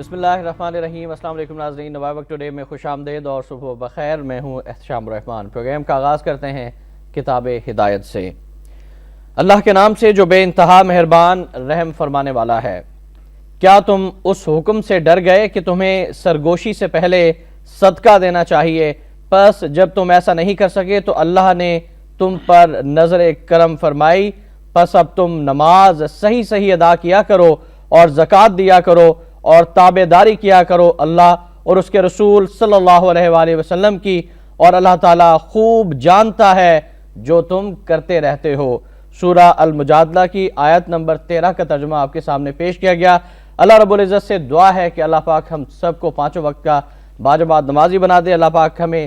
بسم اللہ الرحمن الرحیم۔ السلام علیکم ناظرین، نوائے وقت ٹوڈے میں خوش آمدید اور صبح بخیر۔ میں ہوں احتشام الرحمن۔ پروگرام کا آغاز کرتے ہیں کتاب ہدایت سے۔ اللہ کے نام سے جو بے انتہا مہربان رحم فرمانے والا ہے۔ کیا تم اس حکم سے ڈر گئے کہ تمہیں سرگوشی سے پہلے صدقہ دینا چاہیے؟ پس جب تم ایسا نہیں کر سکے تو اللہ نے تم پر نظر کرم فرمائی، پس اب تم نماز صحیح ادا کیا کرو اور زکوٰۃ دیا کرو اور تابعداری کیا کرو اللہ اور اس کے رسول صلی اللہ علیہ وآلہ وسلم کی، اور اللہ تعالیٰ خوب جانتا ہے جو تم کرتے رہتے ہو۔ سورہ المجادلہ کی آیت نمبر 13 کا ترجمہ آپ کے سامنے پیش کیا گیا۔ اللہ رب العزت سے دعا ہے کہ اللہ پاک ہم سب کو پانچوں وقت کا باجماعت نمازی بنا دے۔ اللہ پاک ہمیں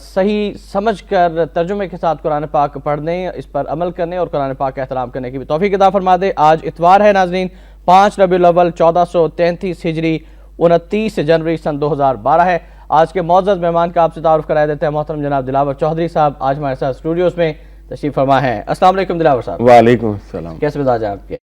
صحیح سمجھ کر ترجمے کے ساتھ قرآن پاک پڑھنے، اس پر عمل کرنے اور قرآن پاک کا احترام کرنے کی بھی توفیق عطا فرما دے۔ آج اتوار ہے ناظرین، 5 ربیع الاول 1433 ہجری، 29 جنوری سن 2012 ہے۔ آج کے معزز مہمان کا آپ سے تعارف کرائے دیتے ہیں۔ محترم جناب دلاور چودھری صاحب آج ہمارے ساتھ اسٹوڈیوز میں تشریف فرما ہیں۔ السلام علیکم دلاور صاحب۔ وعلیکم السلام۔ کیسے مزاج ہے آپ کے؟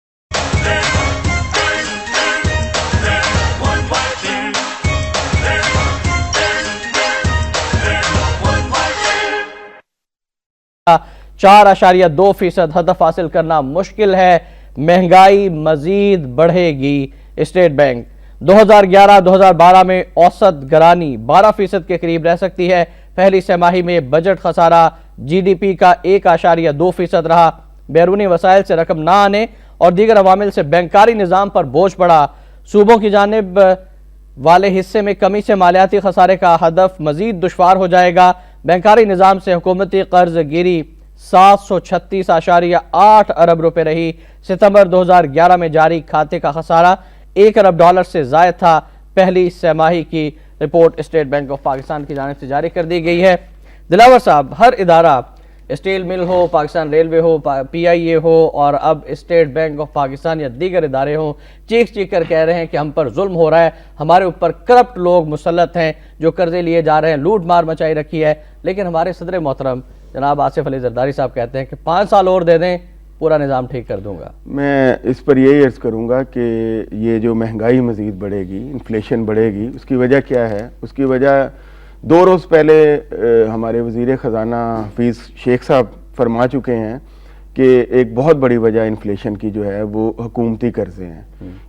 چار 4.2% ہدف حاصل کرنا مشکل ہے، مہنگائی مزید بڑھے گی۔ اسٹیٹ بینک 2011-2012 میں اوسط گرانی 12% کے قریب رہ سکتی ہے۔ پہلی سہ ماہی میں بجٹ خسارہ جی ڈی پی کا 1.2% رہا۔ بیرونی وسائل سے رقم نہ آنے اور دیگر عوامل سے بینکاری نظام پر بوجھ پڑا۔ صوبوں کی جانب والے حصے میں کمی سے مالیاتی خسارے کا ہدف مزید دشوار ہو جائے گا۔ بینکاری نظام سے حکومتی قرض گیری 736.8 ارب روپے رہی۔ ستمبر 2011 میں جاری کھاتے کا خسارہ $1 ارب سے زائد تھا۔ پہلی سہ ماہی کی report state bank of Pakistan کی جانب سے جاری کر دی گئی ہے۔ دلاور صاحب، ہر ادارہ، اسٹیل مل ہو، پاکستان ریلوے ہو، پی آئی اے ہو اور اب اسٹیٹ بینک آف پاکستان یا دیگر ادارے ہوں، چیخ کر کہہ رہے ہیں کہ ہم پر ظلم ہو رہا ہے، ہمارے اوپر کرپٹ لوگ مسلط ہیں جو قرضے لیے جا رہے ہیں، لوٹ مار مچائی رکھی ہے۔ لیکن ہمارے صدر محترم جناب آصف علی زرداری صاحب کہتے ہیں کہ 5 سال اور دے دیں، پورا نظام ٹھیک کر دوں گا۔ میں اس پر یہی عرض کروں گا کہ یہ جو مہنگائی مزید بڑھے گی، انفلیشن بڑھے گی، اس کی وجہ کیا ہے؟ اس کی وجہ 2 روز پہلے ہمارے وزیر خزانہ حفیظ شیخ صاحب فرما چکے ہیں کہ ایک بہت بڑی وجہ انفلیشن کی جو ہے وہ حکومتی قرضے ہیں۔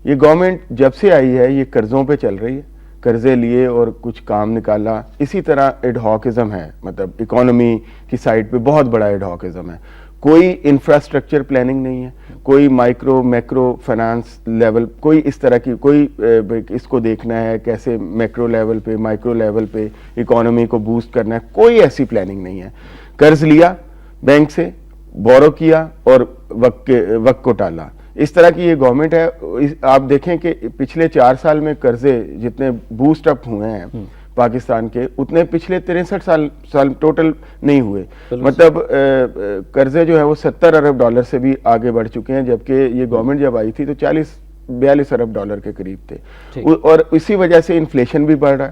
یہ گورنمنٹ جب سے آئی ہے یہ قرضوں پہ چل رہی ہے، قرضے لیے اور کچھ کام نکالا۔ اسی طرح ایڈ ہاکزم ہے، مطلب اکانومی کی سائڈ پہ بہت بڑا ایڈ ہاکزم ہے۔ کوئی انفراسٹرکچر پلاننگ نہیں ہے، کوئی مائکرو میکرو فائنانس لیول، کوئی اس طرح کی کوئی اس کو دیکھنا ہے کیسے میکرو لیول پہ مائکرو لیول پہ اکانومی کو بوسٹ کرنا ہے، کوئی ایسی پلاننگ نہیں ہے۔ قرض لیا بینک سے، بورو کیا اور وقت کو ٹالا۔ اس طرح کی یہ گورنمنٹ ہے۔ آپ دیکھیں کہ پچھلے 4 سال میں قرضے جتنے بوسٹ اپ ہوئے ہیں پاکستان کے، اتنے پچھلے 63 سال ٹوٹل نہیں ہوئے۔ مطلب قرضے جو ہے وہ $70 ارب سے بھی آگے بڑھ چکے ہیں، جبکہ یہ گورنمنٹ جب آئی تھی تو $42 ارب کے قریب تھے، اور اسی وجہ سے انفلیشن بھی بڑھ رہا ہے۔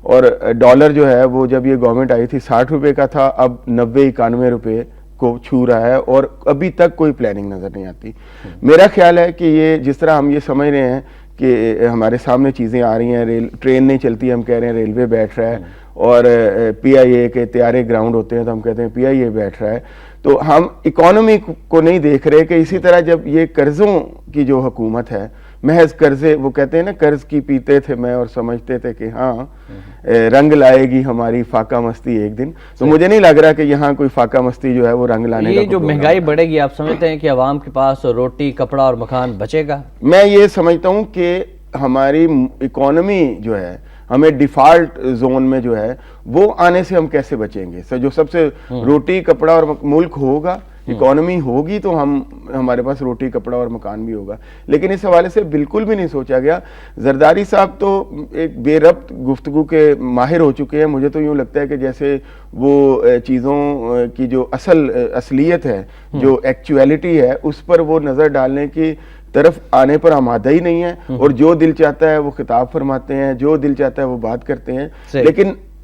اور ڈالر جو ہے وہ جب یہ گورنمنٹ آئی تھی 60 روپے کا تھا، اب 90-91 روپے کو چھو رہا ہے، اور ابھی تک کوئی پلاننگ نظر نہیں آتی۔ میرا خیال ہے کہ یہ جس طرح ہم یہ سمجھ رہے ہیں کہ ہمارے سامنے چیزیں آ رہی ہیں، ٹرین نہیں چلتی ہم کہہ رہے ہیں ریلوے بیٹھ رہا ہے، اور پی آئی اے کے طیارے گراؤنڈ ہوتے ہیں تو ہم کہتے ہیں پی آئی اے بیٹھ رہا ہے۔ تو ہم اکانومی کو نہیں دیکھ رہے کہ اسی طرح جب یہ قرضوں کی جو حکومت ہے، محض قرضے، وہ کہتے ہیں نا قرض کی پیتے تھے میں اور سمجھتے تھے کہ ہاں رنگ لائے گی ہماری فاقہ مستی ایک دن، تو مجھے نہیں لگ رہا کہ یہاں کوئی فاقہ مستی جو ہے وہ رنگ لانے کا۔ یہ جو مہنگائی بڑھے گی، آپ سمجھتے ہیں کہ عوام کے پاس روٹی کپڑا اور مکان بچے گا؟ میں یہ سمجھتا ہوں کہ ہماری اکانومی جو ہے، ہمیں ڈیفالٹ زون میں جو ہے وہ آنے سے ہم کیسے بچیں گے؟ جو سب سے روٹی کپڑا اور ملک ہوگا، اکانومی ہوگی تو ہمارے پاس روٹی کپڑا اور مکان بھی ہوگا۔ لیکن اس حوالے سے بالکل بھی نہیں سوچا گیا۔ زرداری صاحب تو ایک بے ربط گفتگو کے ماہر ہو چکے ہیں۔ مجھے تو یوں لگتا ہے کہ جیسے وہ چیزوں کی جو اصلیت ہے، جو ایکچویلٹی ہے، اس پر وہ نظر ڈالنے کی طرف آنے پر آمادہ ہی نہیں ہے، اور جو دل چاہتا ہے وہ خطاب فرماتے ہیں، جو دل چاہتا ہے وہ بات کرتے ہیں۔ لیکن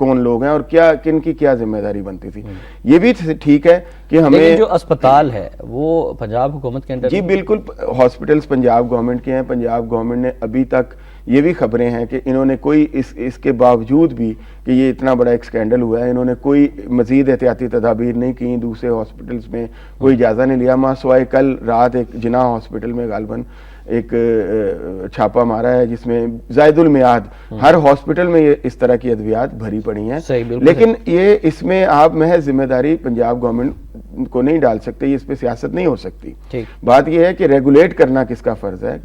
کون لوگ ہیں اور کیا کن کی کیا ذمہ داری بنتی تھی. یہ بھی ٹھیک ہے کہ ہمیں لیکن جو اسپتال ہے وہ پنجاب حکومت کے اندر. جی بالکل, ہاسپٹلز پنجاب گورنمنٹ کے ہیں. پنجاب گورنمنٹ نے ابھی تک یہ بھی خبریں ہیں کہ انہوں نے کوئی اس کے باوجود بھی کہ یہ اتنا بڑا ایک سکینڈل ہوا ہے, انہوں نے کوئی مزید احتیاطی تدابیر نہیں کی, دوسرے ہاسپٹلز میں کوئی اجازہ نہیں لیا, ماں سوائے کل رات ایک جناح ہاسپٹل میں غالباً ایک چھاپا مارا ہے جس میں زائد المیعاد ہر ہاسپٹل میں یہ اس طرح کی ادویات بھری پڑی ہیں. لیکن یہ اس میں آپ محض ذمہ داری پنجاب گورنمنٹ کو نہیں ڈال سکتے, یہ اس پہ سیاست نہیں ہو سکتی. بات یہ ہے کہ ریگولیٹ کرنا کس کا فرض ہے,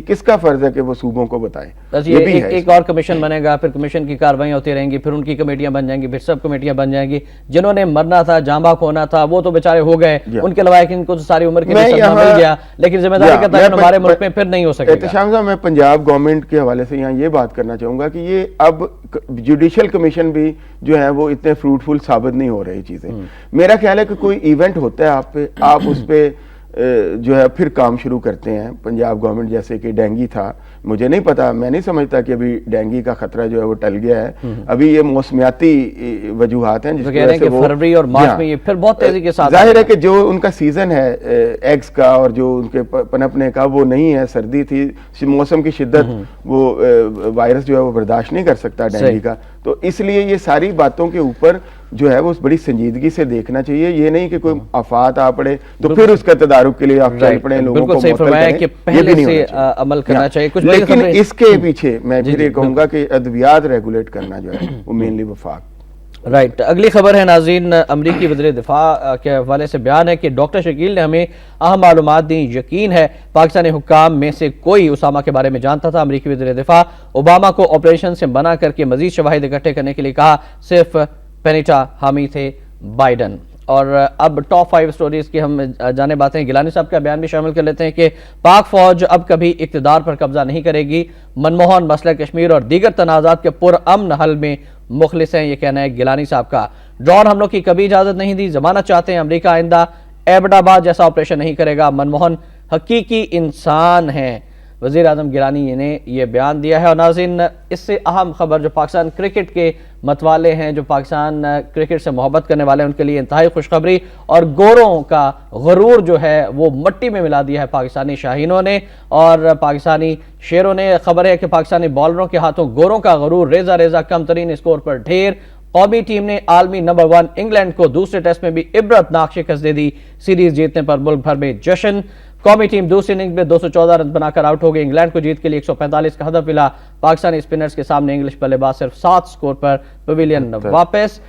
کس کا فرض ہے کہ وہ صوبوں کو بتائیں. ایک اور کمیشن بنے گا, پھر کمیشن کی کاروائیاں ہوتی رہیں گی, پھر ان کی کمیٹیاں بن جائیں گی, پھر سب کمیٹیاں بن جائیں گی. جنہوں نے مرنا تھا, جاں باک ہونا تھا, وہ تو بیچارے ہو گئے, ان کے لوائق ان کو ساری عمر کے لیے صدمہ مل گیا, لیکن ذمہ داری کا تعین ہمارے ملک میں پھر نہیں ہو سکے گا. احتشام صاحب, میں پنجاب گورنمنٹ کے حوالے سے یہاں یہ بات کرنا چاہوں گا کہ یہ اب جوڈیشل کمیشن بھی جو ہے وہ اتنے فروٹفل ثابت نہیں ہو رہی چیزیں. میرا خیال ہے کہ کوئی ایونٹ ہوتا ہے آپ اس پہ جو ہے پھر کام شروع کرتے ہیں. پنجاب گورنمنٹ جیسے کہ ڈینگی تھا, مجھے نہیں پتا, میں نہیں سمجھتا کہ ابھی ڈینگی کا خطرہ جو ہے وہ ٹل گیا ہے. ابھی یہ موسمیاتی وجوہات ہیں جس کی وجہ سے وہ فروری اور مارچ میں یہ پھر بہت تیزی کے ساتھ ظاہر ہے کہ جو ان کا سیزن ہے ایگز کا اور جو ان کے پنپنے کا وہ نہیں ہے. سردی تھی, موسم کی شدت, وہ وائرس جو ہے وہ برداشت نہیں کر سکتا ڈینگی کا. تو اس لیے یہ ساری باتوں کے اوپر جو ہے وہ بڑی سنجیدگی سے دیکھنا چاہیے. یہ نہیں کہ کوئی آفات آ پڑے تو پھر اس کا تدارک کے لیے آپ چل پڑیں, لوگوں کو معطل کریں, یہ بھی نہیں ہونا چاہیے. عمل کرنا چاہیے. لیکن اس کے پیچھے میں پھر یہ کہوں گا کہ ادویات ریگولیٹ کرنا جو ہے وہ مینلی وفاق. رائٹ, اگلی خبر ہے ناظرین, امریکی وزیر دفاع کے حوالے سے بیان ہے کہ ڈاکٹر شکیل نے ہمیں اہم معلومات دیں. یقین ہے پاکستانی حکام میں سے کوئی اسامہ کے بارے میں جانتا تھا. امریکی وزیر دفاع اوباما کو آپریشن سے منع کر کے مزید شواہد اکٹھے کرنے کے لیے کہا, صرف پینیٹا حامی تھے بائیڈن. اور اب ٹاپ 5 سٹوریز کی ہم جانب آتے ہیں. گیلانی صاحب کا بیان بھی شامل کر لیتے ہیں کہ پاک فوج اب کبھی اقتدار پر قبضہ نہیں کرے گی. منموہن مسئلہ کشمیر اور دیگر تنازعات کے پرامن حل میں مخلص ہیں, یہ کہنا ہے گیلانی صاحب کا. ڈرون حملوں کی کبھی اجازت نہیں دی, ضمانت چاہتے ہیں امریکہ آئندہ ایبٹ آباد جیسا آپریشن نہیں کرے گا. منموہن حقیقی انسان ہیں, وزیر اعظم گیلانی نے یہ بیان دیا ہے. اور ناظرین, اس سے اہم خبر جو پاکستان کرکٹ کے متوالے ہیں, جو پاکستان کرکٹ سے محبت کرنے والے ہیں, ان کے لیے انتہائی خوشخبری. اور گوروں کا غرور جو ہے وہ مٹی میں ملا دیا ہے پاکستانی شاہینوں نے اور پاکستانی شیروں نے. خبر ہے کہ پاکستانی بالروں کے ہاتھوں گوروں کا غرور ریزہ ریزہ کم ترین اسکور پر ڈھیر. قومی ٹیم نے عالمی نمبر 1 انگلینڈ کو دوسرے ٹیسٹ میں بھی عبرتناک شکست دے دی. سیریز جیتنے پر ملک بھر میں جشن. قومی ٹیم دوسری اننگز میں 214 رن بنا کر آؤٹ ہو گئی. انگلینڈ کو جیت کے لیے 145 کا ہدف ملا. پاکستانی اسپنرز کے سامنے انگلش بلے باز صرف 7 سکور پر پویلین واپس.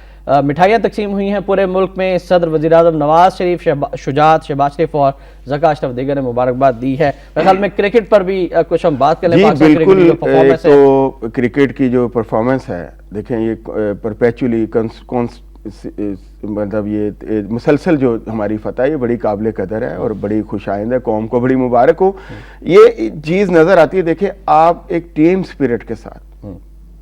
مٹھائیاں تقسیم ہوئی ہیں پورے ملک میں. صدر وزیر اعظم نواز شریف, شجاعت, شہباز شریف اور ذکا اشرف دیگر نے مبارکباد دی ہے. خیال میں کرکٹ پر بھی کچھ ہم بات کر لیں. جی بالکل, تو کرکٹ کی جو پرفارمنس ہے دیکھیں, یہ پرپیچولی مطلب یہ مسلسل جو ہماری فتح ہے یہ بڑی قابل قدر ہے اور بڑی خوش آئند ہے. قوم کو بڑی مبارک ہو. یہ چیز نظر آتی ہے, دیکھیں آپ ایک ٹیم سپرٹ کے ساتھ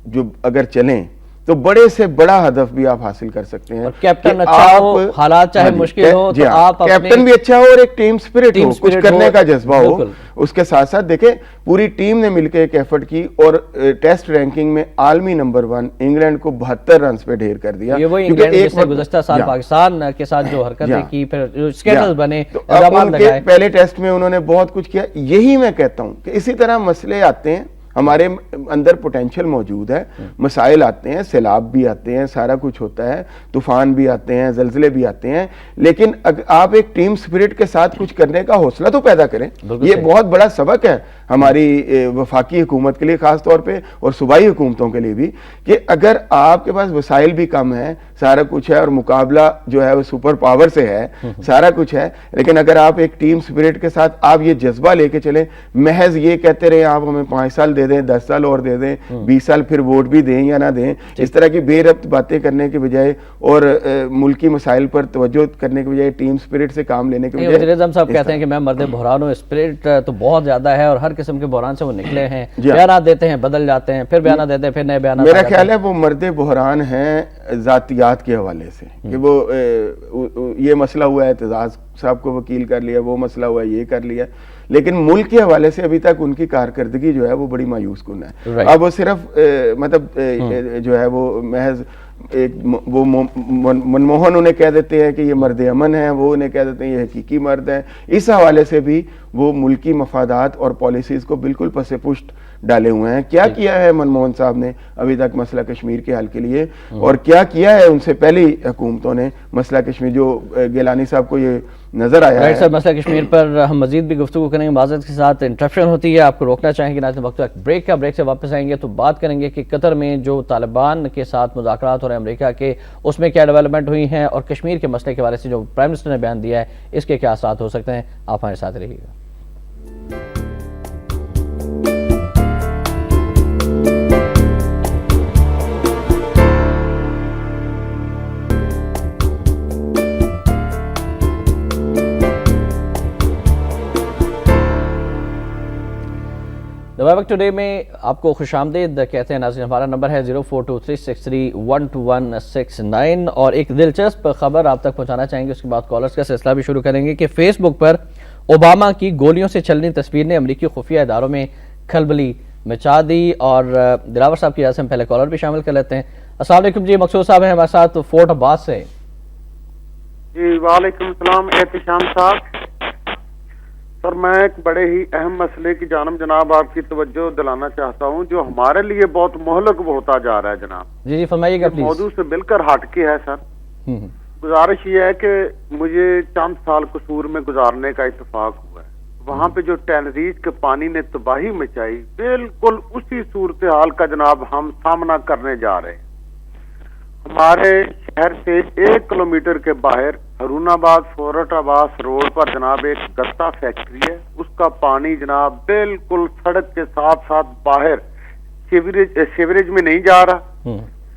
جو اگر چلیں تو بڑے سے بڑا ہدف بھی آپ حاصل کر سکتے ہیں. کیپٹن اچھا ہو, حالات چاہے مشکل ہو تو آپ کیپٹن بھی اچھا ہو اور ایک ٹیم سپرٹ ہو, کچھ کرنے کا جذبہ ہو. اس کے ساتھ ساتھ دیکھیں پوری ٹیم نے مل کے ایک ایفرٹ کی اور ٹیسٹ رینکنگ میں عالمی نمبر 1 انگلینڈ کو 72 رنز پہ ڈھیر کر دیا. یہ وہی انگلینڈ جس نے گزشتہ سال پاکستان کے ساتھ جو حرکتیں کی, پھر جو سکینڈلز بنے, ان کے پہلے ٹیسٹ میں انہوں نے بہت کچھ کیا. یہی میں کہتا ہوں کہ اسی طرح مسئلے آتے ہیں, ہمارے اندر پوٹینشل موجود ہے, مسائل آتے ہیں, سیلاب بھی آتے ہیں, سارا کچھ ہوتا ہے, طوفان بھی آتے ہیں, زلزلے بھی آتے ہیں, لیکن آپ ایک ٹیم سپرٹ کے ساتھ کچھ کرنے کا حوصلہ تو پیدا کریں. یہ بہت بڑا سبق ہے ہماری وفاقی حکومت کے لیے خاص طور پہ اور صوبائی حکومتوں کے لیے بھی, کہ اگر آپ کے پاس وسائل بھی کم ہیں, سارا کچھ ہے اور مقابلہ جو ہے وہ سپر پاور سے ہے, سارا کچھ ہے, لیکن اگر آپ ایک ٹیم سپرٹ کے ساتھ آپ یہ جذبہ لے کے چلیں, محض یہ کہتے رہے آپ ہمیں 5 سال دے دیں, 10 سال اور دے دیں, 20 سال پھر ووٹ بھی دیں یا نہ دیں, اس طرح کی بے ربط باتیں کرنے کے بجائے اور ملکی مسائل پر توجہ کرنے کے بجائے ٹیم سپرٹ سے کام لینے کے بجائے. وزیر اعظم صاحب کہتے ہیں کہ میں مرد بحران ہوں, اسپرٹ تو بہت زیادہ ہے اور ہر قسم کے بحران سے وہ نکلے ہیں. بیانات دیتے ہیں, بدل جاتے ہیں, پھر بیانات دیتے ہیں, پھر نئے بیانات. میرا خیال ہے وہ مرد بحران ہیں ذاتیات کے حوالے سے, کہ وہ یہ مسئلہ ہوا ہے اعتزاز صاحب کو وکیل کر لیا, وہ مسئلہ ہوا ہے یہ کر لیا, لیکن ملک کے حوالے سے ابھی تک ان کی کارکردگی جو ہے وہ بڑی مایوس کن ہے. اب وہ صرف مطلب جو ہے وہ محض وہ منموہن انہیں کہہ دیتے ہیں کہ یہ مرد امن ہیں, وہ انہیں کہہ دیتے ہیں یہ حقیقی مرد ہیں. اس حوالے سے بھی وہ ملکی مفادات اور پالیسیز کو بالکل پس پشت ڈالے ہوئے ہیں. کیا کیا ہے منموہن صاحب نے ابھی تک مسئلہ کشمیر کے حل کے لیے, اور کیا کیا ہے ان سے پہلی حکومتوں نے مسئلہ کشمیر, جو گیلانی صاحب کو یہ نظر آیا ہے. صاحب مسئلہ کشمیر پر ہم مزید بھی گفتگو کریں گے, معذرت کے ساتھ انٹرپشن ہوتی ہے, آپ کو روکنا چاہیں گے ناظرین, وقت بریک کا, بریک سے واپس آئیں گے تو بات کریں گے کہ قطر میں جو طالبان کے ساتھ مذاکرات ہو رہے ہیں امریکہ کے, اس میں کیا ڈیولپمنٹ ہوئی ہیں, اور کشمیر کے مسئلے کے بارے سے جو پرائم منسٹر نے بیان دیا ہے اس کے کیا اثرات ہو سکتے ہیں. آپ ہمارے ساتھ رہیے گا. نوائے وقت ٹوڈے میں آپ کو خوش آمدید کہتے ہیں ناظرین. ہمارا نمبر ہے 0423631269, اور ایک دلچسپ خبر آپ تک پہنچانا چاہیں گے, اس کے بعد کالرز کا سلسلہ بھی شروع کریں گے کہ فیس بک پر اوباما کی گولیوں سے چھلنی تصویر نے امریکی خفیہ اداروں میں کھلبلی مچا دی. اور دلاور صاحب کی وجہ سے ہم پہلے کالر بھی شامل کر لیتے ہیں. السلام علیکم جی, مقصود صاحب ہیں ہمارے ساتھ فورٹ عباس سے. جی وعلیکم السلام احتشام صاحب. سر میں ایک بڑے ہی اہم مسئلے کی جانب جناب آپ کی توجہ دلانا چاہتا ہوں, جو ہمارے لیے بہت مہلک ہوتا جا رہا ہے جناب. جی فرمائیے گا پلیز. موضوع سے مل کر ہٹ کے ہے سر. گزارش یہ ہے کہ مجھے چند سال قصور میں گزارنے کا اتفاق ہوا ہے. وہاں پہ جو ٹینریج کے پانی نے تباہی مچائی, بالکل اسی صورتحال کا جناب ہم سامنا کرنے جا رہے ہیں. ہمارے شہر سے 1 کلومیٹر کے باہر ہرون آباد فورٹ عباس روڈ پر جناب ایک گتا فیکٹری ہے. اس کا پانی جناب بالکل سڑک کے ساتھ ساتھ باہر سیوریج میں نہیں جا رہا.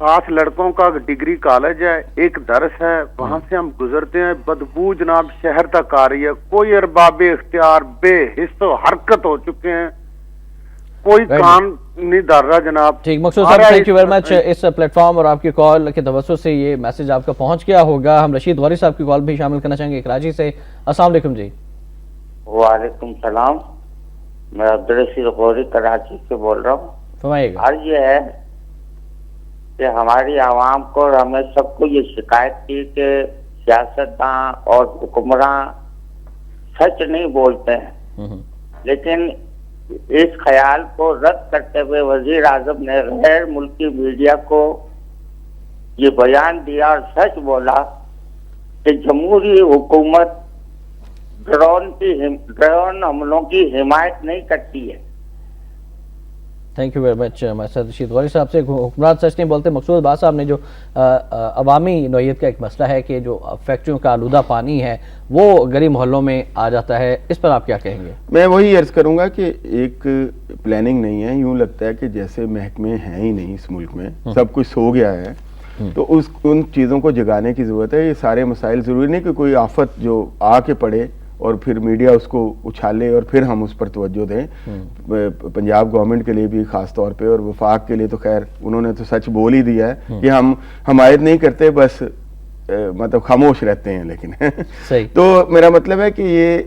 7 لڑکوں کا ڈگری کالج ہے, ایک درس ہے, وہاں سے ہم گزرتے ہیں, بدبو جناب شہر تک آ رہی ہے. کوئی ارباب اختیار بے حس و حرکت ہو چکے ہیں, کوئی کان نہیں ڈر رہا جناب. ٹھیک مقصود صاحب, تھینک یو ویری مچ. اس پلیٹ فارم اور آپ کی کال کے توسط سے یہ میسج آپ کا پہنچ گیا ہوگا. ہم رشید غوری صاحب کی کال بھی شامل کرنا چاہیں گے کراچی سے. السلام علیکم جی. وعلیکم السلام, میں عبدالرشید غوری کراچی سے بول رہا ہوں. فرمائیے گا. عرض یہ ہے کہ ہماری عوام کو اور ہمیں سب کو یہ شکایت تھی کہ سیاستداں اور حکمراں سچ نہیں بولتے ہیں, لیکن اس خیال کو رد کرتے ہوئے وزیر اعظم نے غیر ملکی میڈیا کو یہ بیان دیا اور سچ بولا کہ جمہوری حکومت ڈرون حملوں کی حمایت نہیں کرتی ہے. تھینک یو ویری مچ. رشید غوری صاحب سے حکمران سچ نہیں بولتے. مقصود عباس صاحب نے جو عوامی نوعیت کا ایک مسئلہ ہے کہ جو فیکٹریوں کا آلودہ پانی ہے وہ گلی محلوں میں آ جاتا ہے, اس پر آپ کیا کہیں گے؟ میں وہی عرض کروں گا کہ ایک پلاننگ نہیں ہے. یوں لگتا ہے کہ جیسے محکمے ہیں ہی نہیں اس ملک میں, سب کچھ سو گیا ہے. تو ان چیزوں کو جگانے کی ضرورت ہے. یہ سارے مسائل ضروری نہیں کہ کوئی آفت جو آ کے پڑے اور پھر میڈیا اس کو اچھالے اور پھر ہم اس پر توجہ دیں. پنجاب گورنمنٹ کے لیے بھی خاص طور پہ, اور وفاق کے لیے تو خیر انہوں نے تو سچ بول ہی دیا ہے کہ ہم حمایت نہیں کرتے, بس مطلب خاموش رہتے ہیں. لیکن تو میرا مطلب ہے کہ یہ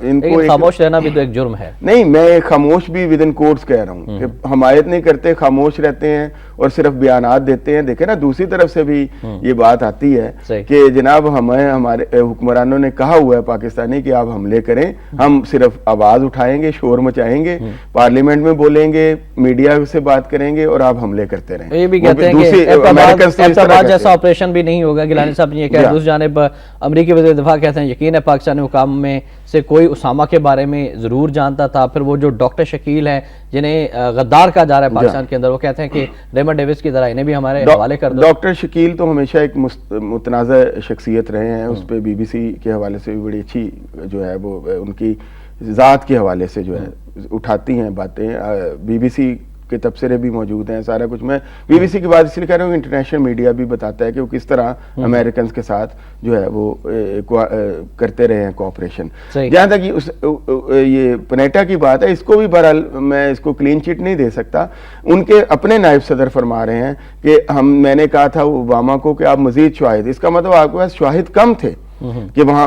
ان کو خاموش رہنا بھی تو ایک جرم ہے. نہیں, میں خاموش بھی ود ان کوٹس کہہ رہا ہوں کہ حمایت نہیں کرتے, خاموش رہتے ہیں اور صرف بیانات دیتے ہیں. دیکھیں نا, دوسری طرف سے بھی یہ بات آتی ہے کہ جناب ہمارے حکمرانوں نے کہا ہوا ہے پاکستانی کہ آپ حملے کریں, ہم صرف آواز اٹھائیں گے, شور مچائیں گے, پارلیمنٹ میں بولیں گے, میڈیا سے بات کریں گے اور آپ حملے کرتے رہیں. یہ بھی کہتے ہیں کہ جیسا آپریشن بھی نہیں ہوگا. گیلانی صاحب نے یہ کہا. دوسری جانب امریکی وزیر دفاع کہتے ہیں یقین ہے پاکستانی حکام میں سے کوئی اسامہ کے بارے میں ضرور جانتا تھا. پھر وہ جو ڈاکٹر شکیل ہیں جنہیں غدار کہا جا رہا ہے پاکستان کے اندر, وہ کہتے ہیں کہ ریمنڈ ڈیوس کی طرح انہیں بھی ہمارے حوالے کر دو. ڈاکٹر شکیل تو ہمیشہ ایک متنازع شخصیت رہے ہیں. اس پہ بی بی سی کے حوالے سے بھی بڑی اچھی جو ہے وہ ان کی ذات کے حوالے سے جو ہے اٹھاتی ہیں باتیں. بی بی سی کے تبصرے بھی موجود ہیں, سارا کچھ. میں بی بی سی کی بات اس لیے کہہ رہا ہوں کہ انٹرنیشنل میڈیا بھی بتاتا ہے کہ وہ کس طرح امریکنز کے ساتھ جو ہے وہ کرتے رہے ہیں کوآپریشن. جہاں تک یہ پنیٹا کی بات ہے, اس کو بھی بہرحال میں اس کو کلین چٹ نہیں دے سکتا. ان کے اپنے نائب صدر فرما رہے ہیں کہ میں نے کہا تھا اوباما کو کہ آپ مزید شواہد, اس کا مطلب آپ کے پاس شواہد کم تھے. کہ وہاں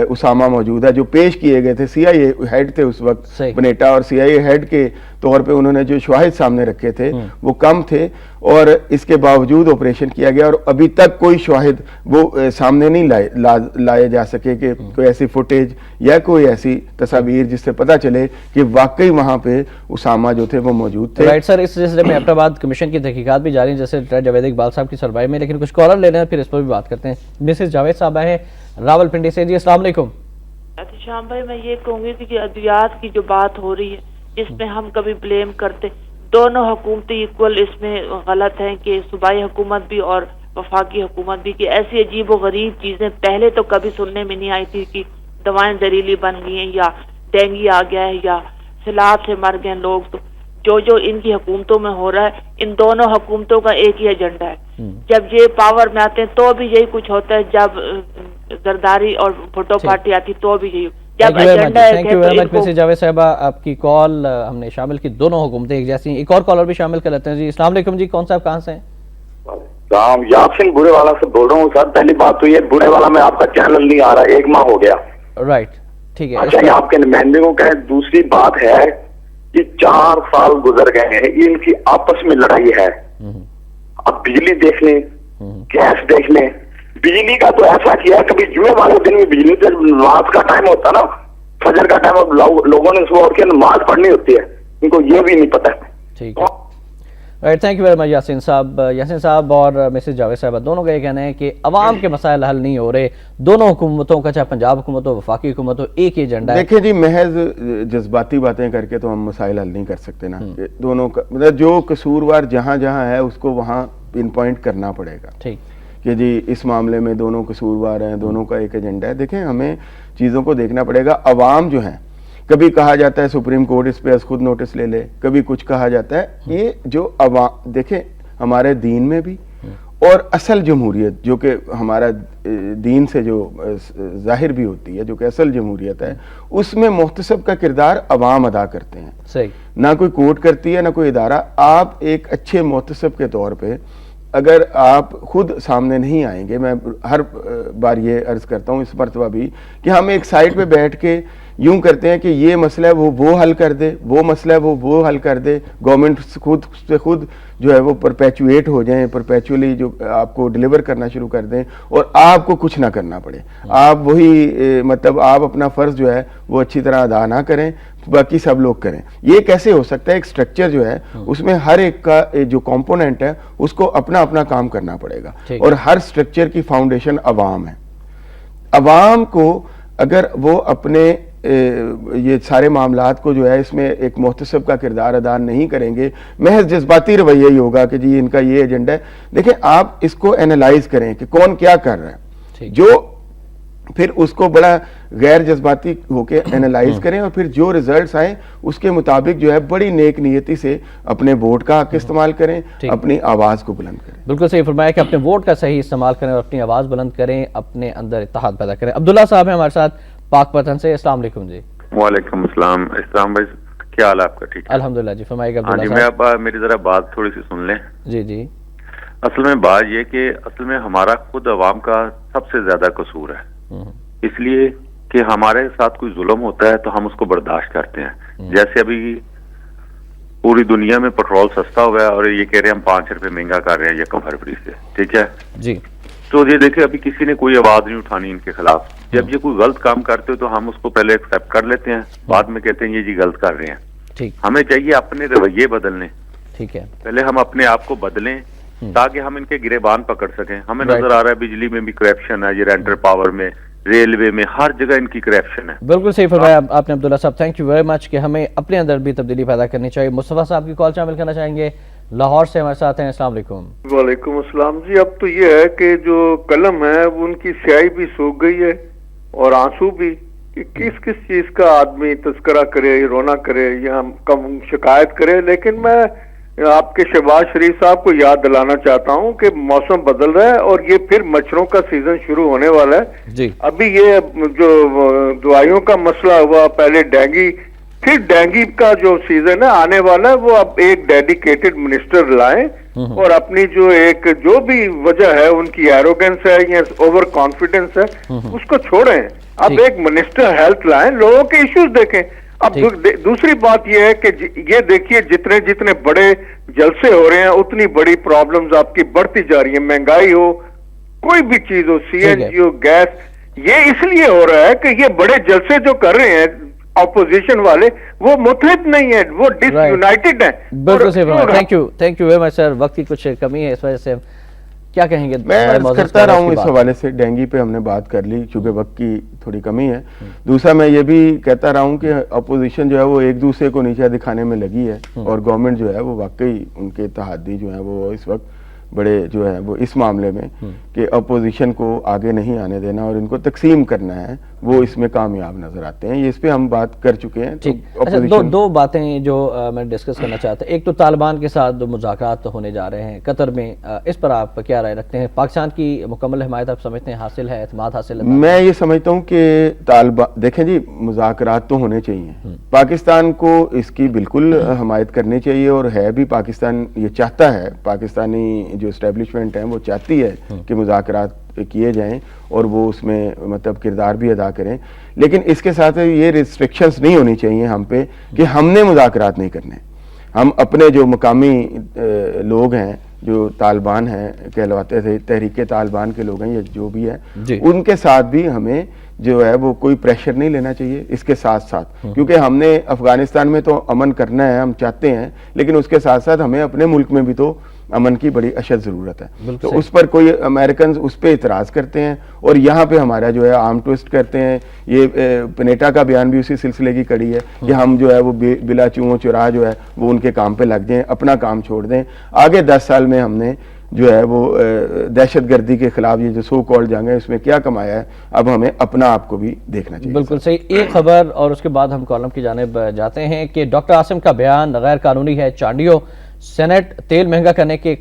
اسامہ موجود ہے. جو پیش کیے گئے تھے CIA ہیڈ تھے اس وقت بنیٹا, اور CIA ہیڈ کے طور پہ انہوں نے جو شواہد سامنے رکھے تھے وہ کم تھے, اور اس کے باوجود آپریشن کیا گیا, اور ابھی تک کوئی شواہد وہ سامنے نہیں لائے جا سکے کہ کوئی ایسی فوٹیج یا کوئی ایسی تصاویر جس سے پتہ چلے کہ واقعی وہاں پہ اسامہ جو تھے وہ موجود تھے. رائٹ سر, اس سلسلے میں اپنا بعد کمیشن کی تحقیقات بھی جاری ہیں جیسے ریٹائرڈ جاوید اقبال صاحب کی سربراہی میں, لیکن کچھ کالر لے لیں پھر اس پر بھی بات کرتے ہیں. مسز جاوید صاحبہ ہیں راول پنڈی سے. جی السلام علیکم. احتشام بھائی, میں یہ کہوں گی کہ ادویات کی جو بات ہو رہی ہے اس میں ہم کبھی بلیم کرتے, دونوں حکومتیں ایکول اس میں غلط ہیں کہ صوبائی حکومت بھی اور وفاقی حکومت بھی, کہ ایسی عجیب و غریب چیزیں پہلے تو کبھی سننے میں نہیں آئی تھی کہ دوائیں زہریلی بن گئی ہیں یا ڈینگی آ گیا ہے یا سیلاب سے مر گئے لوگ. تو جو ان کی حکومتوں میں ہو رہا ہے, ان دونوں حکومتوں کا ایک ہی ایجنڈا ہے. جب یہ پاور میں آتے ہیں تو بھی یہی کچھ ہوتا ہے, جب زرداری اور بھٹو پارٹی آتی تو بھی یہی. جب ایجنڈا ہے. Thank you very much Mrs Javed صاحبہ, آپ کی کال ہم نے شامل کی, دونوں حکومتیں ایک جیسی ہیں. ایک اور کالر بھی شامل کر لیتے ہیں. جی السلام علیکم. جی کون صاحب کہاں سے ہیں؟ یاسین بوڑھے والا سے بول رہا ہوں سر. پہلی بات تو یہ بوڑھے والا میں آپ کا چینل نہیں آ رہا, 1 ماہ ہو گیا. رائٹ ٹھیک ہے. اچھا, یہ آپ کے نمائندے کو کہیں. دوسری بات ہے کہ 4 سال گزر گئے ہیں, ان کی آپس میں لڑائی ہے. اب بجلی دیکھ لیں, گیس دیکھ لیں. بجلی کا تو ایسا کیا ہے, کبھی جمعے والے دن میں بجلی سے نماز کا ٹائم ہوتا نا, فجر کا ٹائم, لوگوں نے صبح اٹھ کے نماز پڑھنی ہوتی ہے, ان کو یہ بھی نہیں پتہ. ٹھیک ہے. رائٹ, تھینک یو ویری مچ یاسین صاحب. یاسین صاحب اور مسز جاوید صاحبہ دونوں کا یہ کہنا ہے کہ عوام کے مسائل حل نہیں ہو رہے. دونوں حکومتوں کا, چاہے پنجاب حکومت ہو وفاقی حکومت ہو, ایک ہی ایجنڈا ہے. دیکھیں جی, محض جذباتی باتیں کر کے تو ہم مسائل حل نہیں کر سکتے نا. دونوں کا مطلب جو قصوروار جہاں جہاں ہے اس کو وہاں پن پوائنٹ کرنا پڑے گا. ٹھیک کہ جی اس معاملے میں دونوں قصوروار ہیں, دونوں کا ایک ایجنڈا ہے. دیکھیں ہمیں چیزوں کو دیکھنا پڑے گا. عوام جو ہیں, کبھی کہا جاتا ہے سپریم کورٹ اس پہ از خود نوٹس لے لے, کبھی کچھ کہا جاتا ہے. یہ جو عوام دیکھیں ہمارے دین میں بھی, اور اصل جمہوریت جو کہ ہمارا دین سے جو ظاہر بھی ہوتی ہے, جو کہ اصل جمہوریت ہے, اس میں محتسب کا کردار عوام ادا کرتے ہیں. صحیح, نہ کوئی کورٹ کرتی ہے نہ کوئی ادارہ. آپ ایک اچھے محتسب کے طور پہ اگر آپ خود سامنے نہیں آئیں گے, میں ہر بار یہ عرض کرتا ہوں اس مرتبہ بھی, کہ ہم ایک سائٹ پہ بیٹھ کے یوں کرتے ہیں کہ یہ مسئلہ ہے وہ حل کر دے, وہ مسئلہ ہے وہ حل کر دے. گورنمنٹ خود جو ہے وہ پرپیچویٹ ہو جائیں, پرپیچولی جو آپ کو ڈیلیور کرنا شروع کر دیں, اور آپ کو کچھ نہ کرنا پڑے. آپ وہی مطلب آپ اپنا فرض جو ہے وہ اچھی طرح ادا نہ کریں, باقی سب لوگ کریں. یہ کیسے ہو سکتا ہے؟ ایک سٹرکچر جو ہے اس میں ہر ایک کا جو کمپوننٹ ہے اس کو اپنا اپنا کام کرنا پڑے گا, اور ہر سٹرکچر کی فاؤنڈیشن عوام ہے. عوام کو اگر وہ اپنے یہ سارے معاملات کو جو ہے اس میں ایک محتسب کا کردار ادا نہیں کریں گے, محض جذباتی رویہ ہی ہوگا کہ جی ان کا یہ ایجنڈا ہے. دیکھیں آپ اس کو اینالائز کریں کہ کون کیا کر رہا ہے, جو پھر اس کو بڑا غیر جذباتی ہو کے اینالائز کریں, اور پھر جو ریزلٹس آئیں اس کے مطابق جو ہے بڑی نیک نیتی سے اپنے ووٹ کا حق استعمال کریں, اپنی آواز کو بلند کریں. بالکل صحیح فرمایا کہ اپنے ووٹ کا صحیح استعمال کریں اور اپنی آواز بلند کریں, اپنے اندر اتحاد پیدا کریں. عبداللہ صاحب ہیں ہمارے ساتھ پاک پتن سے. السلام علیکم. جی وعلیکم السلام. اسلام بھائی کیا حال ہے آپ کا؟ ٹھیک ہے الحمدللہ. جی فرمائیے گا. جی میں اب میری ذرا بات تھوڑی سی سن لیں. جی جی. اصل میں بات یہ کہ اصل میں ہمارا خود عوام کا سب سے زیادہ قصور ہے, اس لیے کہ ہمارے ساتھ کوئی ظلم ہوتا ہے تو ہم اس کو برداشت کرتے ہیں. جیسے ابھی پوری دنیا میں پیٹرول سستا ہوا ہے اور یہ کہہ رہے ہیں ہم 5 روپے مہنگا کر رہے ہیں 1 فروری سے, ٹھیک ہے جی. تو یہ دیکھیں ابھی کسی نے کوئی آواز نہیں اٹھانی ان کے خلاف. جب یہ کوئی غلط کام کرتے ہو تو ہم اس کو پہلے ایکسیپٹ کر لیتے ہیں, بعد میں کہتے ہیں یہ جی غلط کر رہے ہیں. ہمیں چاہیے اپنے رویے بدلنے, ٹھیک ہے, پہلے ہم اپنے آپ کو بدلیں تاکہ ہم ان کے گریبان پکڑ سکیں. ہمیں نظر آ رہا ہے بجلی میں بھی کرپشن ہے, یہ رینٹر پاور میں, ریلوے میں, ہر جگہ ان کی کرپشن ہے. بالکل صحیح فرمایا آپ نے عبداللہ صاحب. تھینک یو ویری مچ کہ ہمیں اپنے اندر بھی تبدیلی پیدا کرنی چاہیے. مصطفیٰ صاحب کی کال شامل کرنا چاہیں گے, لاہور سے ہمارے ساتھ ہیں. السلام علیکم. وعلیکم السلام. جی اب تو یہ ہے کہ جو قلم ہے ان کی سیاہی بھی سوکھ گئی ہے اور آنسو بھی, کہ کس کس چیز کا آدمی تذکرہ کرے, رونا کرے یا کم شکایت کرے. لیکن میں آپ کے شہباز شریف صاحب کو یاد دلانا چاہتا ہوں کہ موسم بدل رہا ہے اور یہ پھر مچھروں کا سیزن شروع ہونے والا ہے. ابھی یہ جو دوائیوں کا مسئلہ ہوا, پہلے ڈینگی پھر ڈینگی کا جو سیزن ہے آنے والا ہے وہ اب ایک ڈیڈیکیٹڈ منسٹر لائیں اور اپنی جو بھی وجہ ہے ان کی ایروگنس ہے یا اوور کانفیڈنس ہے اس کو چھوڑیں. اب ایک منسٹر ہیلتھ لائیں, لوگوں کے ایشوز دیکھیں. اب دوسری بات یہ ہے کہ یہ دیکھیے جتنے بڑے جلسے ہو رہے ہیں اتنی بڑی پرابلمز آپ کی بڑھتی جا رہی ہیں. مہنگائی ہو, کوئی بھی چیز ہو, سی این جی ہو, گیس, یہ اس لیے ہو رہا ہے کہ یہ بڑے جلسے جو کر رہے ہیں اپوزیشن والے وہ متحد نہیں ہیں, وہ ڈس یونائٹڈ ہیں. بالکل صحیح. تھینک یو ویری مچ سر. وقت کی کچھ کمی ہے اس وجہ سے کیا کہیں گے؟ میں کرتا رہا ہوں اس حوالے سے. ڈینگی پہ ہم نے بات کر لی چونکہ وقت کی تھوڑی کمی ہے. دوسرا میں یہ بھی کہتا رہا ہوں کہ اپوزیشن جو ہے وہ ایک دوسرے کو نیچا دکھانے میں لگی ہے اور گورنمنٹ جو ہے وہ واقعی ان کے اتحادی جو ہیں وہ اس وقت بڑے جو ہے وہ اس معاملے میں کہ اپوزیشن کو آگے نہیں آنے دینا اور ان کو تقسیم کرنا ہے, وہ اس میں کامیاب نظر آتے ہیں. یہ اس پہ ہم بات کر چکے ہیں. دو باتیں جو میں ڈسکس کرنا چاہتا ہوں. ایک تو طالبان کے ساتھ جو مذاکرات ہونے جا رہے ہیں قطر میں, اس پر آپ کیا رائے رکھتے ہیں؟ پاکستان کی مکمل حمایت آپ سمجھتے ہیں حاصل ہے, اعتماد حاصل ہے؟ میں یہ سمجھتا ہوں کہ طالبان دیکھیں جی مذاکرات تو ہونے چاہیے, پاکستان کو اس کی بالکل حمایت کرنی چاہیے اور ہے بھی. پاکستان یہ چاہتا ہے, پاکستانی جو اسٹیبلشمنٹ ہیں وہ چاہتی ہے کہ مذاکرات کیے جائیں اور وہ اس میں مطلب کردار بھی ادا کریں, لیکن اس کے ساتھ یہ ریسٹرکشنز نہیں ہونی چاہیے ہم پہ کہ ہم نے مذاکرات نہیں کرنے. ہم اپنے جو مقامی لوگ ہیں جو طالبان ہیں کہلواتے تھے, تحریک طالبان کے لوگ ہیں یا جو بھی ہے, ان کے ساتھ بھی ہمیں جو ہے وہ کوئی پریشر نہیں لینا چاہیے اس کے ساتھ ساتھ, کیونکہ ہم نے افغانستان میں تو امن کرنا ہے, ہم چاہتے ہیں, لیکن اس کے ساتھ ساتھ ہمیں اپنے ملک میں بھی تو امن کی بڑی اشد ضرورت ہے. تو اس پر کوئی امریکنز اس پہ اعتراض کرتے ہیں اور یہاں پہ ہمارا جو ہے آرم ٹوسٹ کرتے ہیں. یہ پنیٹا کا بیان بھی اسی سلسلے کی کڑی ہے کہ ہم جو ہے وہ بلا چوں چرا جو ہے وہ ان کے کام پہ لگ جائیں, اپنا کام چھوڑ دیں. آگے 10 سال میں ہم نے جو ہے وہ دہشت گردی کے خلاف یہ جو سو کالڈ جنگ ہے اس میں کیا کمایا ہے, اب ہمیں اپنا آپ کو بھی دیکھنا چاہیے. بالکل صحیح. ایک خبر اور اس کے بعد ہم کالم کی جانب جاتے ہیں کہ ڈاکٹر عاصم کا بیان غیر قانونی ہے. چانڈیو سینٹ تیل مہنگا کرنے کے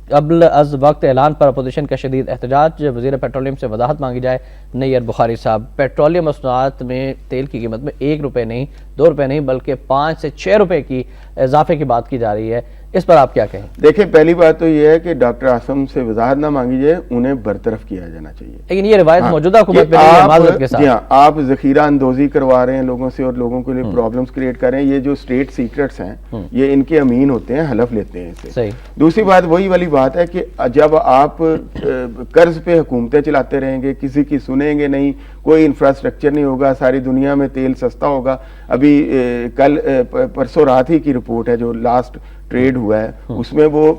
قبل از وقت اعلان پر اپوزیشن کا شدید احتجاج. وزیر پیٹرولیم سے وضاحت مانگی جائے. نیئر بخاری صاحب, پیٹرولیم مصنوعات میں تیل کی قیمت میں 1 روپے نہیں 2 روپے نہیں بلکہ 5 سے 6 روپے کی اضافے کی بات کی جا رہی ہے, اس پر آپ کیا کہیں؟ دیکھیں پہلی بات تو یہ ہے کہ ڈاکٹر عاصم سے وضاحت نہ مانگی جائے, انہیں برطرف کیا جانا چاہیے. لیکن یہ روایت موجودہ حکومت میں نہیں ہے معذرت کے ساتھ. جی ہاں, آپ ذخیرہ اندوزی کروا رہے ہیں لوگوں سے اور لوگوں کے لیے پرابلمز کریٹ کر رہے ہیں. یہ جو اسٹیٹ سیکرٹس ہیں یہ ان کے امین ہوتے ہیں, حلف لیتے ہیں اسے. دوسری بات وہی والی بات ہے کہ جب آپ قرض پہ حکومتیں چلاتے رہیں گے, کسی کی سنیں گے نہیں, کوئی انفراسٹرکچر نہیں ہوگا, ساری دنیا میں تیل سستا ہوگا. ابھی کل پرسوں رات ہی کی رپورٹ ہے جو لاسٹ ٹریڈ ہوا ہے اس میں وہ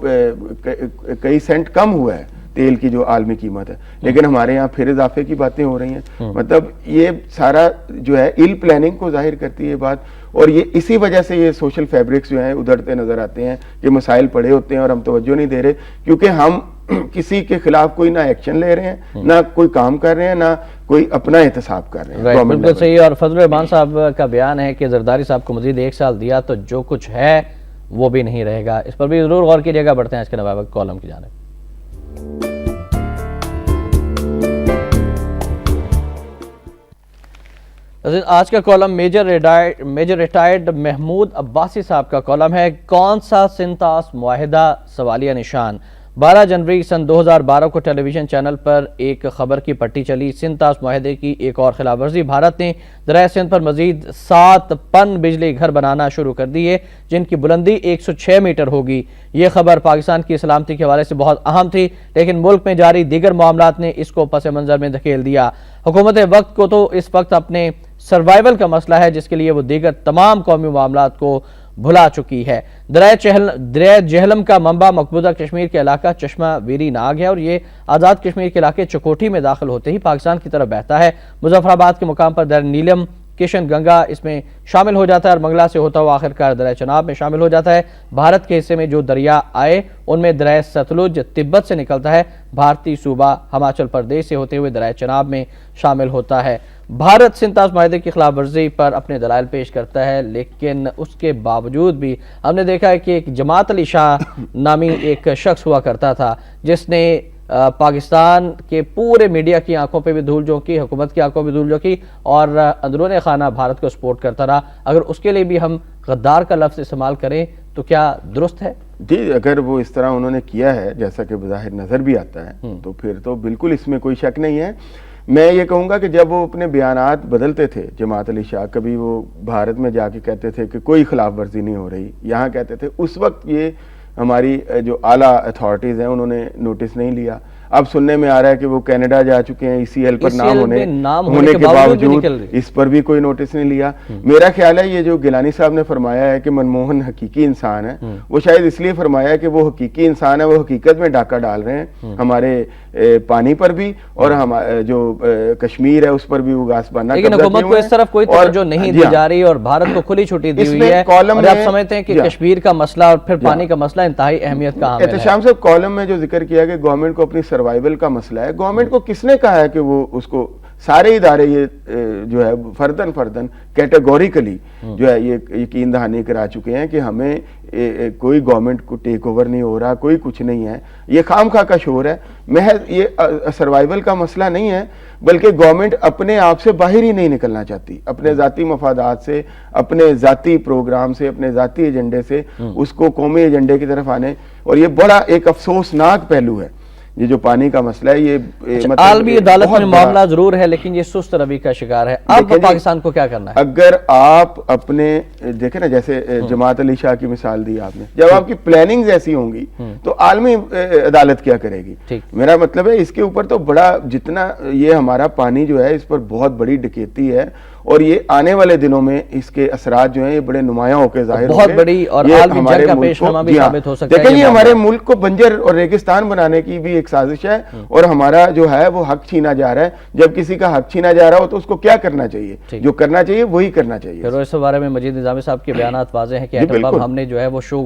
کئی سینٹ کم ہوا ہے تیل کی جو عالمی قیمت ہے, لیکن ہمارے یہاں پھر اضافے کی باتیں ہو رہی ہیں. مطلب یہ سارا جو ہے ایل پلاننگ کو ظاہر کرتی ہے بات, اور یہ اسی وجہ سے یہ سوشل فیبرکس جو ہیں ادھرتے نظر آتے ہیں کہ مسائل پڑے ہوتے ہیں اور ہم توجہ نہیں دے رہے, کیونکہ ہم کسی کے خلاف کوئی نہ ایکشن لے رہے ہیں, نہ کوئی کام کر رہے ہیں, نہ کوئی اپنا احتساب کر رہے ہیں. بالکل صحیح. اور فضل الرحمان صاحب کا بیان ہے کہ زرداری صاحب کو مزید 1 سال دیا تو جو کچھ ہے وہ بھی نہیں رہے گا. اس پر بھی ضرور غور کیجیے گا. بڑھتے ہیں آج کے نواب کالم کی جانب. آج کا column major retired Mahmood Abbasi صاحب کا کالم ہے. کون سا سنتاس معاہدہ سوالیہ نشان. 12 جنوری سن 2012 کو ٹیلی ویژن چینل پر ایک خبر کی پٹی چلی. سنتاس معاہدے کی ایک اور خلاف ورزی. بھارت نے دریائے سندھ پر مزید 7 پن بجلی گھر بنانا شروع کر دیے جن کی بلندی 106 میٹر ہوگی. یہ خبر پاکستان کی سلامتی کے حوالے سے بہت اہم تھی, لیکن ملک میں جاری دیگر معاملات نے اس کو پس منظر میں دھکیل دیا. حکومت وقت کو تو اس وقت اپنے سروائیول کا مسئلہ ہے جس کے لیے وہ دیگر تمام قومی معاملات کو بھلا چکی ہے. دریائے جہلم کا منبع مقبوضہ کشمیر کے علاقہ چشمہ ویری ناگ ہے اور یہ آزاد کشمیر کے علاقے چکوٹھی میں داخل ہوتے ہی پاکستان کی طرف بہتا ہے. مظفر آباد کے مقام پر دریا نیلم کشن گنگا اس میں شامل ہو جاتا ہے اور منگلا سے ہوتا ہوا آخرکار دریا چناب میں شامل ہو جاتا ہے. بھارت کے حصے میں جو دریا آئے ان میں دریا ستلج تبت سے نکلتا ہے. بھارتی صوبہ ہماچل پردیش سے ہوتے ہوئے دریا چناب میں شامل ہوتا ہے. بھارت سنتاس معاہدے کی خلاف ورزی پر اپنے دلائل پیش کرتا ہے, لیکن اس کے باوجود بھی ہم نے دیکھا ہے کہ ایک جماعت علی شاہ نامی ایک شخص ہوا کرتا تھا جس نے پاکستان کے پورے میڈیا کی آنکھوں پہ بھی دھول جھونکی, حکومت کی آنکھوں پہ دھول جھونکی, اور اندرون خانہ بھارت کو سپورٹ کرتا رہا. اگر اس کے لیے بھی ہم غدار کا لفظ استعمال کریں تو کیا درست ہے؟ جی, اگر وہ اس طرح انہوں نے کیا ہے جیسا کہ بظاہر نظر بھی آتا ہے تو پھر تو بالکل اس میں کوئی شک نہیں ہے. میں یہ کہوں گا کہ جب وہ اپنے بیانات بدلتے تھے جماعت علی شاہ, کبھی وہ بھارت میں جا کے کہتے تھے کہ کوئی خلاف ورزی نہیں ہو رہی, یہاں کہتے تھے, اس وقت یہ ہماری جو اعلیٰ اتھارٹیز ہیں انہوں نے نوٹس نہیں لیا. اب سننے میں آ رہا ہے کہ وہ کینیڈا جا چکے ہیں, ECL پر نام ہونے کے باوجود اس پر بھی کوئی نوٹس نہیں لیا. میرا خیال ہے یہ جو گیلانی صاحب نے فرمایا ہے کہ منموہن حقیقی انسان ہے, وہ شاید اس لیے فرمایا ہے کہ وہ حقیقی انسان ہے, وہ حقیقت میں ڈاکہ ڈال رہے ہیں ہمارے پانی پر بھی, اور جو کشمیر ہے اس پر بھی وہ غاصبانہ قبضہ کیے ہوئے ہیں. لیکن حکومت کو اس طرف کوئی توجہ نہیں دی جا رہی اور بھارت کو کھلی چھٹی دی ہوئی ہے, اور آپ سمجھتے ہیں کہ کشمیر کا مسئلہ اور پھر پانی کا مسئلہ انتہائی اہمیت کا حامل ہے. احتشام صاحب, کالم میں جو ذکر کیا کہ گورنمنٹ کو اپنی سروائیول کا مسئلہ ہے, گورنمنٹ کو کس نے کہا ہے کہ وہ اس کو, سارے ادارے یہ جو ہے فردن کیٹیگوریکلی جو ہے یہ یقین دہانی کرا چکے ہیں کہ ہمیں کوئی گورنمنٹ کو ٹیک اوور نہیں ہو رہا, کوئی کچھ نہیں ہے, یہ خام خواہ کا شور ہے. محض یہ سروائیول کا مسئلہ نہیں ہے, بلکہ گورنمنٹ اپنے آپ سے باہر ہی نہیں نکلنا چاہتی, اپنے ذاتی مفادات سے, اپنے ذاتی پروگرام سے, اپنے ذاتی ایجنڈے سے اس کو قومی ایجنڈے کی طرف آنے. اور یہ بڑا ایک افسوسناک پہلو ہے یہ جو پانی کا مسئلہ ہے. یہ عالمی عدالت میں معاملہ ضرور ہے لیکن یہ سست روی کا شکار ہے. اب پاکستان کو کیا کرنا ہے؟ اگر آپ اپنے دیکھیں نا, جیسے جماعت علی شاہ کی مثال دی آپ نے, جب آپ کی پلاننگز ایسی ہوں گی تو عالمی عدالت کیا کرے گی؟ میرا مطلب ہے اس کے اوپر تو بڑا, جتنا یہ ہمارا پانی جو ہے اس پر بہت بڑی ڈکیتی ہے, اور یہ آنے والے دنوں میں اس کے اثرات جو ہیں یہ بڑے نمایاں ہو کے ظاہر بہت بڑی اور عالمی جنگ کا پیشنما بھی ثابت ہو سکتا ہے. دیکھیں یہ ہمارے ملک کو بنجر اور ریگستان بنانے کی بھی ایک سازش ہے, اور ہمارا جو ہے وہ حق چھینا جا رہا ہے. جب کسی کا حق چھینا جا رہا ہو تو اس کو کیا کرنا چاہیے؟ جو کرنا چاہیے وہی کرنا چاہیے. پھر اس بارے میں مجید نظامی صاحب کے بیانات واضح ہیں کہ ایٹم بم ہم نے جو ہے وہ شو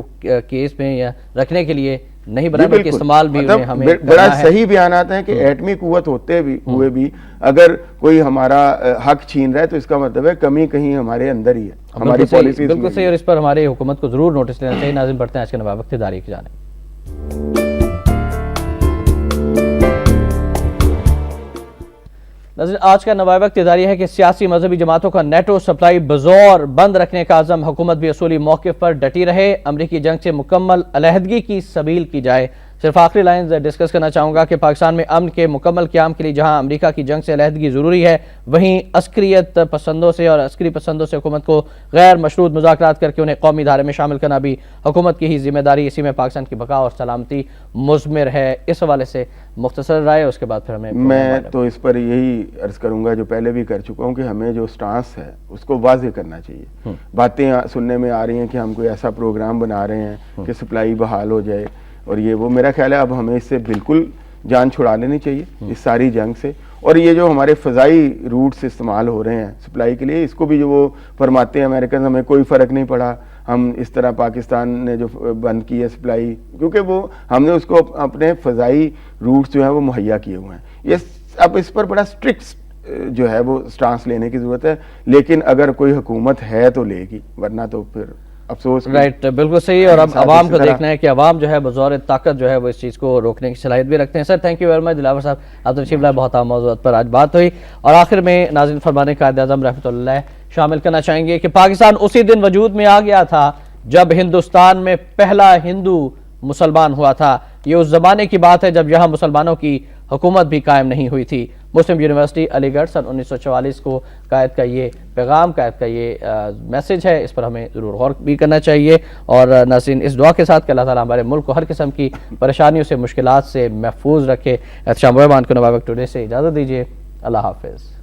کیس میں یا رکھنے کے لیے نہیں بنا, بلکہ استعمال بھی ہمیں بڑا صحیح بیانات ہیں کہ ایٹمی قوت ہوتے ہوئے بھی اگر کوئی ہمارا حق چھین رہا ہے تو اس کا مطلب ہے کمی کہیں ہمارے اندر ہی ہے, ہماری پالیسیز. بالکل صحیح, اور اس پر ہماری حکومت کو ضرور نوٹس لینا چاہیے. ناظرین, بڑھتے ہیں آج کے نواب وقت اداری کی جانب. ناظرین, آج کا نواب وقت اداری ہے کہ سیاسی مذہبی جماعتوں کا نیٹو سپلائی بزور بند رکھنے کا عزم, حکومت بھی اصولی موقف پر ڈٹی رہے, امریکی جنگ سے مکمل علیحدگی کی سبیل کی جائے. صرف آخری لائنز ڈسکس کرنا چاہوں گا کہ پاکستان میں امن کے مکمل قیام کے لیے جہاں امریکہ کی جنگ سے علیحدگی ضروری ہے, وہیں عسکریت پسندوں سے اور عسکری پسندوں سے حکومت کو غیر مشروط مذاکرات کر کے انہیں قومی دھارے میں شامل کرنا بھی حکومت کی ہی ذمہ داری. اسی میں پاکستان کی بقا اور سلامتی مضمر ہے. اس حوالے سے مختصر رائے, اس کے بعد پھر میں تو اس پر یہی عرض کروں گا جو پہلے بھی کر چکا ہوں کہ ہمیں جو سٹانس ہے اس کو واضح کرنا چاہیے. باتیں سننے میں آ رہی ہیں کہ ہم کوئی ایسا پروگرام بنا رہے ہیں کہ سپلائی بحال ہو جائے, اور یہ وہ, میرا خیال ہے اب ہمیں اس سے بالکل جان چھڑا لینی چاہیے اس ساری جنگ سے. اور یہ جو ہمارے فضائی روٹس استعمال ہو رہے ہیں سپلائی کے لیے, اس کو بھی جو وہ فرماتے ہیں امریکن ہمیں کوئی فرق نہیں پڑا, ہم اس طرح پاکستان نے جو بند کی ہے سپلائی, کیونکہ وہ ہم نے اس کو اپنے فضائی روٹس جو ہیں وہ مہیا کیے ہوئے ہیں. یہ اب اس پر بڑا اسٹرکٹ جو ہے وہ سٹانس لینے کی ضرورت ہے, لیکن اگر کوئی حکومت ہے تو لے گی, ورنہ تو پھر افسوس. رائٹ, بالکل صحیح. اور اب عوام کو دیکھنا ہے کہ عوام جو ہے بزور طاقت جو ہے وہ اس چیز کو روکنے کی صلاحیت بھی رکھتے ہیں. سر, تھینک یو ویری مچ. دلاور صاحب آپ تشریف لائے, بہت اہم موضوعات پر آج بات ہوئی. اور آخر میں ناظرین فرمانے قائد اعظم رحمۃ اللہ شامل کرنا چاہیں گے کہ پاکستان اسی دن وجود میں آ گیا تھا جب ہندوستان میں پہلا ہندو مسلمان ہوا تھا. یہ اس زمانے کی بات ہے جب یہاں مسلمانوں کی حکومت بھی قائم نہیں ہوئی تھی. مسلم یونیورسٹی علی گڑھ سن 1944 کو قائد کا یہ پیغام, قائد کا یہ میسج ہے, اس پر ہمیں ضرور غور بھی کرنا چاہیے. اور ناظرین, اس دعا کے ساتھ کہ اللہ تعالیٰ ہمارے ملک کو ہر قسم کی پریشانیوں سے, مشکلات سے محفوظ رکھے. احتشام الرحمان کو نواب وقت ٹوڈے سے اجازت دیجیے. اللہ حافظ.